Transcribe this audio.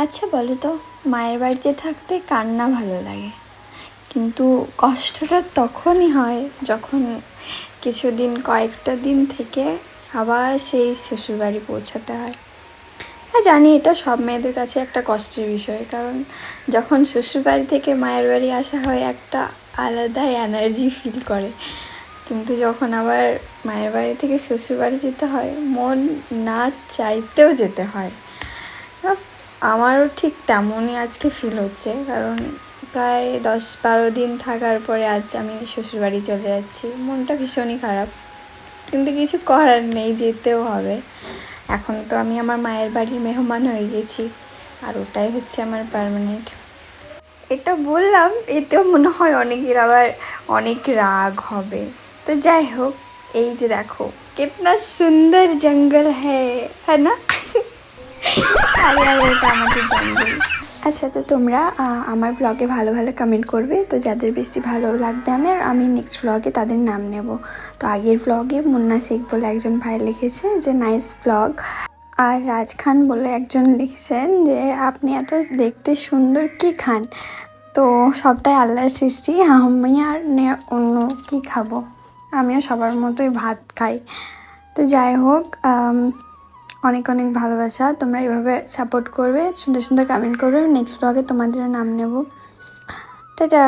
আচ্ছা বলো তো, মায়ের বাড়িতে থাকতে কার না ভালো লাগে? কিন্তু কষ্টটা তখনই হয় যখন কয়েকটা দিন থেকে আবার সেই শ্বশুরবাড়ি পৌঁছাতে হয়। হ্যাঁ জানি, এটা সব মেয়েদের কাছে একটা কষ্টের বিষয়, কারণ যখন শ্বশুরবাড়ি থেকে মায়ের বাড়ি আসা হয় একটা আলাদাই এনার্জি ফিল করে। কিন্তু যখন আবার মায়ের বাড়ি থেকে শ্বশুরবাড়ি যেতে হয়, মন না চাইতেও যেতে হয়। আমারও ঠিক তেমনই আজকে ফিল হচ্ছে, কারণ প্রায় 10-12 দিন থাকার পরে আজ আমি শ্বশুরবাড়ি চলে যাচ্ছি। মনটা ভীষণই খারাপ, কিন্তু কিছু করার নেই, যেতেও হবে। এখন তো আমি আমার মায়ের বাড়ির মেহমান হয়ে গেছি, আর ওটাই হচ্ছে আমার পার্মানেন্ট। এটা বললাম, এতেও মনে হয় অনেকের আবার অনেক রাগ হবে। তো যাই হোক, এই যে দেখো কিতনা সুন্দর জঙ্গল হ্যাঁ না? আরে আরে, এটা আমাদের জঙ্গল। আচ্ছা, তো তোমরা আমার ব্লগে ভালো ভালো কমেন্ট করবে, তো যাদের বেশি ভালো লাগবে আমি নেক্সট ব্লগে তাদের নাম নেব। তো আগের ব্লগে মুন্না শেখ বলে একজন ভাই লিখেছে যে নাইস ব্লগ, আর রাজ খান বলে একজন লিখেছেন যে আপনি এত দেখতে সুন্দর কি খান? তো সবটাই আল্লাহর সৃষ্টি, আমি আর অন্য কি খাবো, আমিও সবার মতোই ভাত খাই। তো যাই হোক, অনেক অনেক ভালোবাসা, তোমরা এইভাবে সাপোর্ট করবে, সুন্দর সুন্দর কমেন্ট করবে, নেক্সট ব্লগে তোমাদেরও নাম নেব। টাটা।